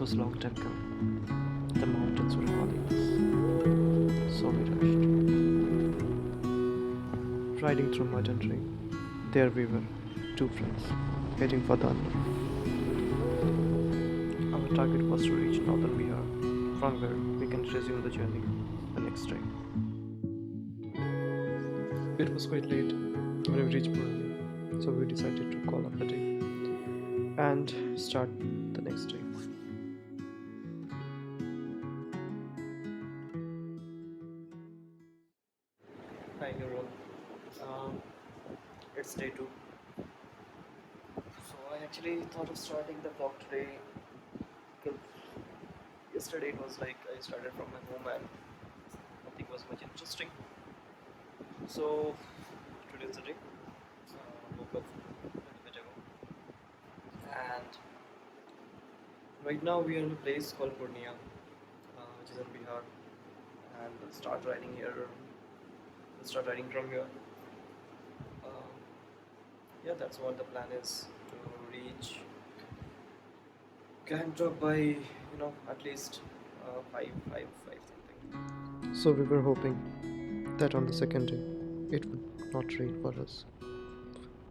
was long temple. The mountains were calling us. So we rushed. Riding through mud and rain. There we were, two friends, heading for the unknown. Our target was to reach northern Bihar, from where we can resume the journey the next day. It was quite late when we reached Purnia, so we decided to call up a day and start the next day. Hi everyone. Um, it's day 2. So I actually thought of starting the vlog today because yesterday it was like I started from my home and nothing was much interesting. So today's the day. Woke up a little bit ago, and right now we are in a place called Purnia, which is in Bihar, and we'll start riding here. We'll start riding from here. Um, yeah, that's what the plan is, to reach Gangtok by at least 5 something. So we were hoping that on the second day it would not rain for us,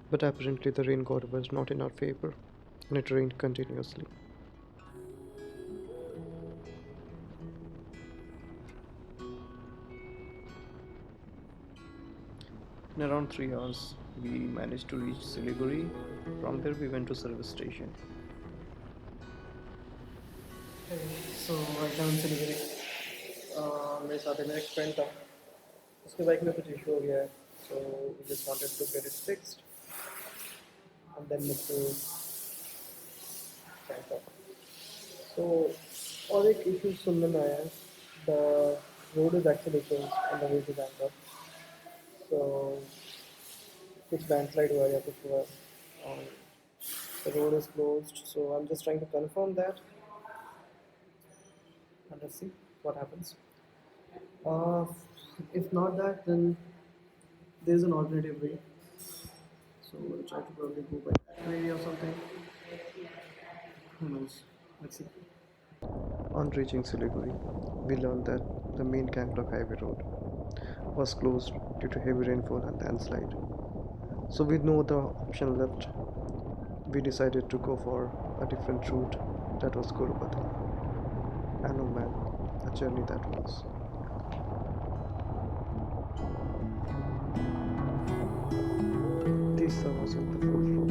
but apparently the rain god was not in our favor, and it rained continuously. In around 3 hours, we managed to reach Siliguri. From there, we went to service station. So right now in Siliguri, मेरे साथ है मेरा एक friend था, उसके bike में कुछ issue हो गया है, so we just wanted to get it fixed and then move to Bangkok. So और एक इशू सुनने में आया है, the road is actually closed on the way to Bangkok. So कुछ landslide हुआ या कुछ हुआ और the road is closed, so I'm just trying to confirm that and let's see what happens. If not that, then there's an alternative way, so we'll try to probably go by that way or something. Who knows? Let's see. On reaching Siliguri, we learned that the main Gangtok highway road was closed due to heavy rainfall and landslide. So with no other option left, we decided to go for a different route, that was Gurupati. And oh man, a journey that was. These servers in the full flow,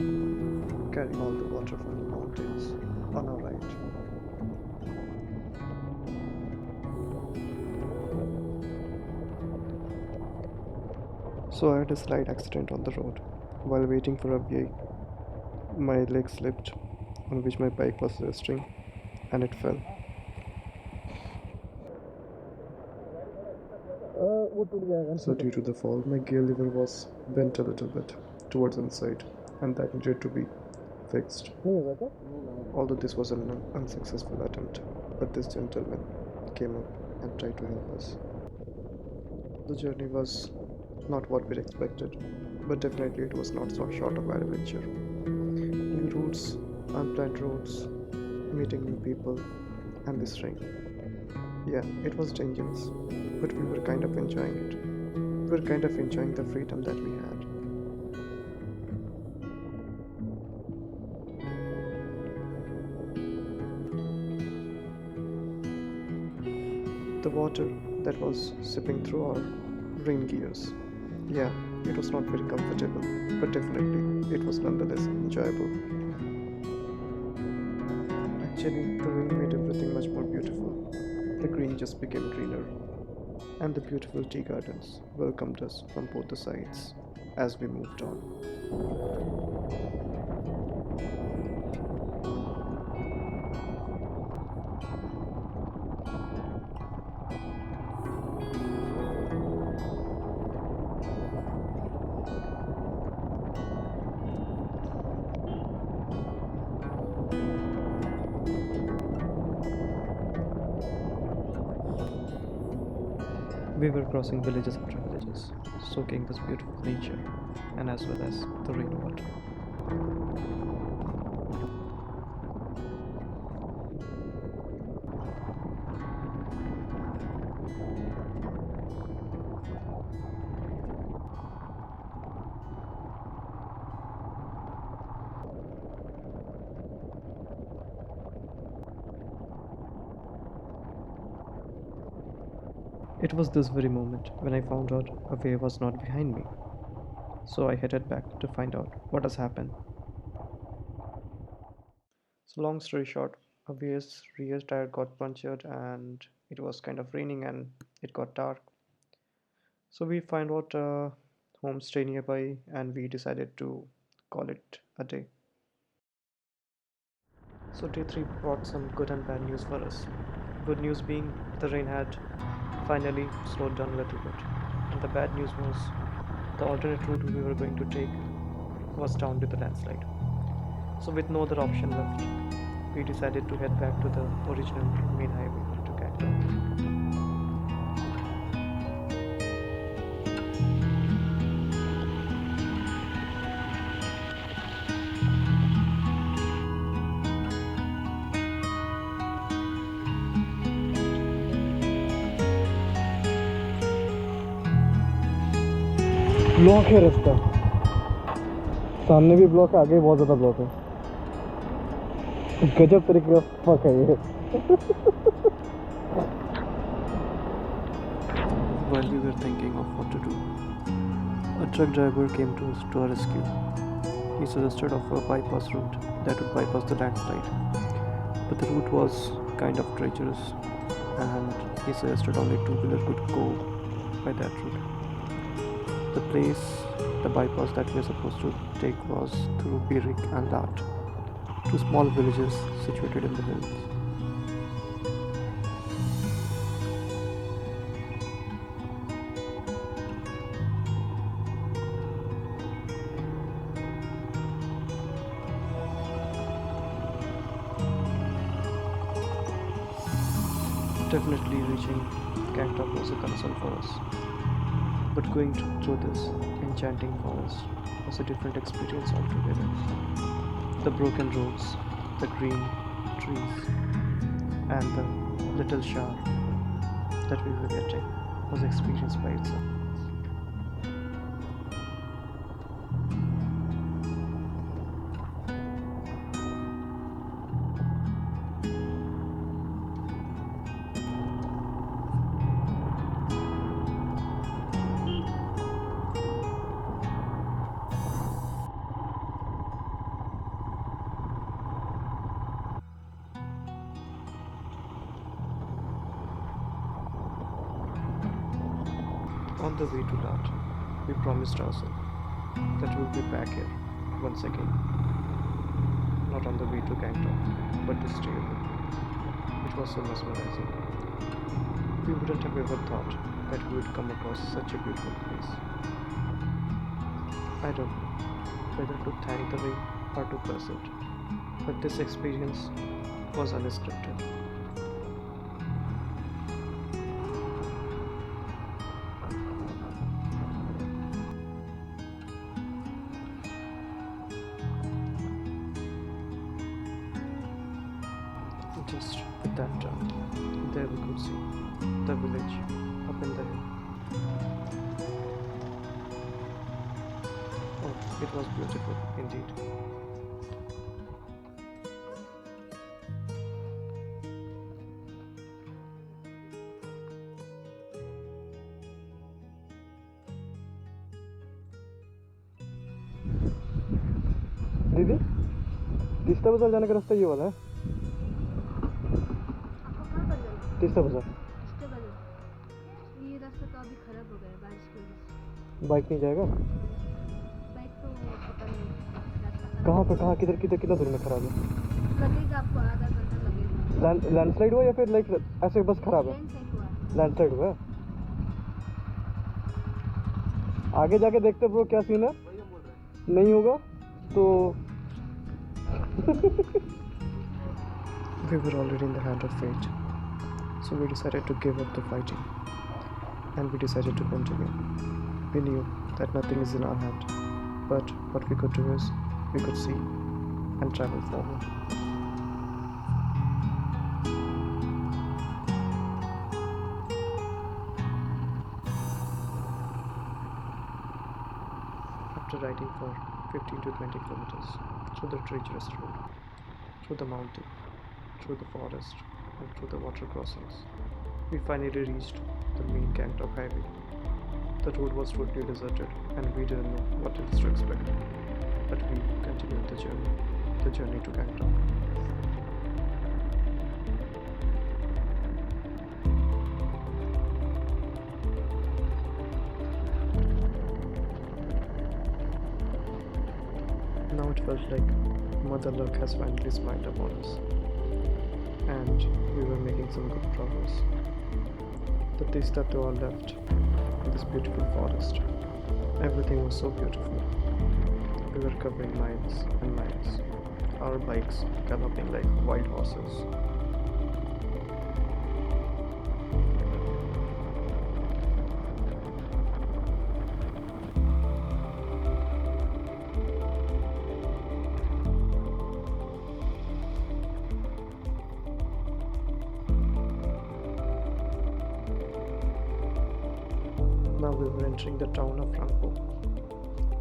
carrying all the water from the mountains on our right. So I had a slight accident on the road. While waiting for a VA, my leg slipped, on which my bike was resting, and it fell. So due to the fall, my gear lever was bent a little bit towards the inside, and that needed to be fixed. Although this was an unsuccessful attempt, but this gentleman came up and tried to help us. The journey was not what we expected, but definitely it was not so short of adventure. New routes, unplanned roads, meeting new people, and this rain. Yeah, it was dangerous, but we were kind of enjoying it. We were kind of enjoying the freedom that we had. The water that was sipping through our rain gears. Yeah, it was not very comfortable, but definitely it was nonetheless enjoyable. Actually, the rain made everything much more beautiful. The green just became greener, and the beautiful tea gardens welcomed us from both the sides as we moved on. We were crossing villages after villages, soaking this beautiful nature and as well as the rainwater. It was this very moment when I found out a wave was not behind me. So I headed back to find out what has happened. So long story short, a rear tire got punctured and it was kind of raining and it got dark. So we found out a homestay nearby and we decided to call it a day. So day 3 brought some good and bad news for us. Good news being the rain had finally slowed down a little bit. And the bad news was the alternate route we were going to take was down with the landslide. So with no other option left, we decided to head back to the original main highway to Gangtok. Block है रास्ता सामने भी block है आगे भी बहुत ज़्यादा block है गजब तरीके का फक है ये While we were thinking of what to do, a truck driver came to our rescue. He suggested of a bypass route that would bypass the landslide, but the route was kind of treacherous and he suggested only two-wheeler could go by that route. The place, the bypass that we were supposed to take was through Birik and Lat, two small villages situated in the hills. Definitely reaching Gangtok was a concern for us, but going through this enchanting forest was a different experience altogether. The broken roads, the green trees, and the little shower that we were getting was experience by itself. On the way to that, we promised ourselves that we'll be back here once again, not on the way to Gangtok, but to stay away. It was so mesmerizing. We wouldn't have ever thought that we would come across such a beautiful place. I don't know whether to thank the rain or to curse it, but this experience was unscripted. Just at that time, there we could see the village up in the hill. Oh, it was beautiful indeed. दीदी तीस्ता बाजार जाने का रास्ता ये वाला है तीस्ता बाजार ये रास्ता तो अभी खराब हो गया है बारिश की वजह से। बाइक नहीं जाएगा बाइक तो पता नहीं रास्ता कहाँ पे कहाँ किधर किधर कितना दूर में खराब है लगेगा आपको आधा घंटा लगेगा। लैंडस्लाइड हुआ या फिर लाइक ऐसे बस खराब है लेन साइड हुआ लैंडस्लाइड हुआ है आगे जाके देखते ब्रो क्या सीन है नहीं होगा तो we were already in the hand of fate, so we decided to give up the fighting and we decided to continue. We knew that nothing is in our hand, but what we could do is we could see and travel forward. After riding for 15 to 20 kilometers through the treacherous road, through the mountain, through the forest, and through the water crossings, we finally reached the main Gangtok highway. The road was totally deserted and we didn't know what else to expect. But we continued the journey to Gangtok. Now it felt like Mother Luck has finally smiled upon us, and we were making some good progress. The tea step to our left, in this beautiful forest. Everything was so beautiful. We were covering miles and miles, our bikes galloping like wild horses. Now we were entering the town of Rangpo.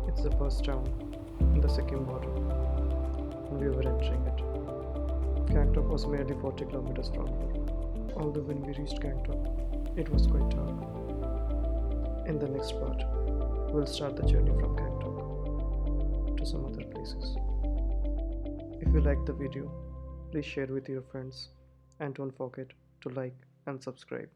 It's the first town in the Sikkim border, and we were entering it. Gangtok was merely 40 kilometers from here. Although when we reached Gangtok, it was quite dark. In the next part, we'll start the journey from Gangtok to some other places. If you liked the video, please share with your friends and don't forget to like and subscribe.